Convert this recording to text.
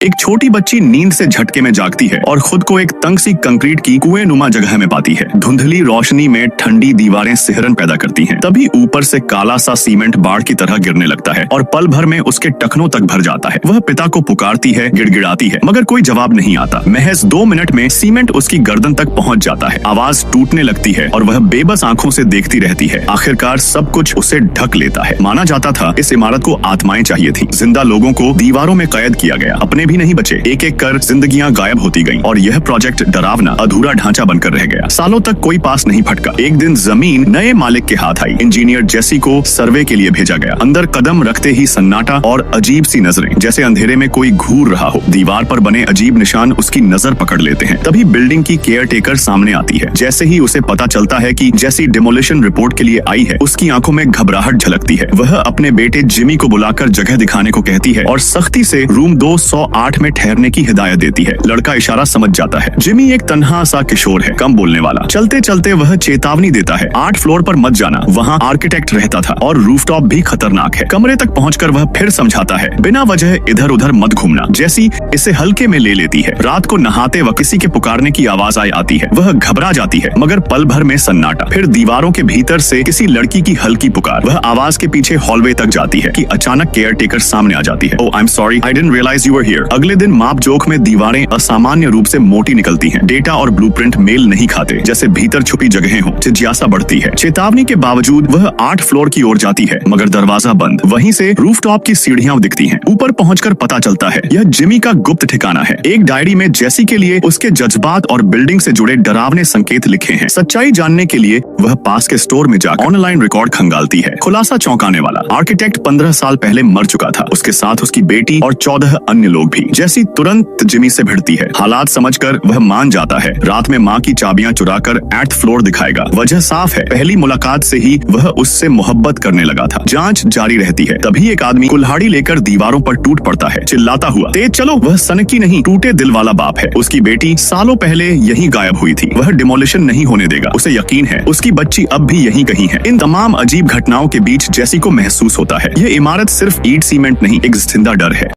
एक छोटी बच्ची नींद से झटके में जागती है और खुद को एक तंग सी कंक्रीट की कुएं नुमा जगह में पाती है। धुंधली रोशनी में ठंडी दीवारें सिहरन पैदा करती हैं। तभी ऊपर से काला सा सीमेंट बाढ़ की तरह गिरने लगता है और पल भर में उसके टखनों तक भर जाता है। वह पिता को पुकारती है, गिड़गिड़ाती है, मगर कोई जवाब नहीं आता। महज 2 मिनट में सीमेंट उसकी गर्दन तक पहुंच जाता है। आवाज टूटने लगती है और वह बेबस आंखों से देखती रहती है। आखिरकार सब कुछ उसे ढक लेता है। माना जाता था इस इमारत को आत्माएं चाहिए थी। जिंदा लोगों को दीवारों में कैद किया गया, अपने भी नहीं बचे। एक एक कर जिंदगियां गायब होती गईं और यह प्रोजेक्ट डरावना अधूरा ढांचा बनकर रह गया। सालों तक कोई पास नहीं फटका। एक दिन जमीन नए मालिक के हाथ आई। इंजीनियर जेसी को सर्वे के लिए भेजा गया। अंदर कदम रखते ही सन्नाटा और अजीब सी नजरें, जैसे अंधेरे में कोई घूर रहा हो। दीवार पर बने अजीब निशान उसकी नजर पकड़ लेते हैं। तभी बिल्डिंग की केयर टेकर सामने आती है। जैसे ही उसे पता चलता है कि जेसी डिमोलिशन रिपोर्ट के लिए आई है, उसकी आंखों में घबराहट झलकती है। वह अपने बेटे जिमी को बुलाकर जगह दिखाने को कहती है और सख्ती से रूम 208 में ठहरने की हिदायत देती है। लड़का इशारा समझ जाता है। जिमी एक तन्हा सा किशोर है, कम बोलने वाला। चलते चलते वह चेतावनी देता है, 8 फ्लोर पर मत जाना, वहाँ आर्किटेक्ट रहता था और रूफटॉप भी खतरनाक है। कमरे तक पहुंचकर वह फिर समझाता है, बिना वजह इधर उधर मत घूमना। जैसी इसे हल्के में ले लेती है। रात को नहाते वक्त किसी के पुकारने की आवाज आती है। वह घबरा जाती है, मगर पल भर में सन्नाटा। फिर दीवारों के भीतर से किसी लड़की की हल्की पुकार। वह आवाज के पीछे हॉलवे तक जाती है कि अचानक केयर टेकर सामने आ जाती है। Oh, I am sorry, I didn't realise you were here. अगले दिन माप जोख में दीवारें असामान्य रूप से मोटी निकलती हैं। डेटा और ब्लूप्रिंट मेल नहीं खाते, जैसे भीतर छुपी जगहें हों। जिज्ञासा बढ़ती है। चेतावनी के बावजूद वह 8 फ्लोर की ओर जाती है, मगर दरवाजा बंद। वहीं से रूफटॉप की सीढ़ियां दिखती हैं। ऊपर पहुंचकर पता चलता है यह जिमी का गुप्त ठिकाना है। एक डायरी में जेसी के लिए उसके जज्बात और बिल्डिंग से जुड़े डरावने संकेत लिखे हैं। सच्चाई जानने के लिए वह पास के स्टोर में जाकर ऑनलाइन रिकॉर्ड खंगालती है। खुलासा चौंकाने वाला। आर्किटेक्ट 15 साल पहले मर चुका था, उसके साथ उसकी बेटी और 14 अन्य लोग भी। जेसी तुरंत जिमी से भिड़ती है। हालात समझकर वह मान जाता है। रात में माँ की चाबियां चुराकर 8th फ्लोर दिखाएगा। वजह साफ है, पहली मुलाकात से ही वह उससे मोहब्बत करने लगा था। जांच जारी रहती है। तभी एक आदमी कुल्हाड़ी लेकर दीवारों पर टूट पड़ता है, चिल्लाता हुआ, तेज चलो। वह सनकी नहीं, टूटे दिल वाला बाप है। उसकी बेटी सालों पहले यहीं गायब हुई थी। वह डिमोलिशन नहीं होने देगा। उसे यकीन है उसकी बच्ची अब भी यहीं कहीं है। इन तमाम अजीब घटनाओं के बीच जेसी को महसूस होता है, यह इमारत सिर्फ ईंट सीमेंट नहीं, एक जिंदा डर है।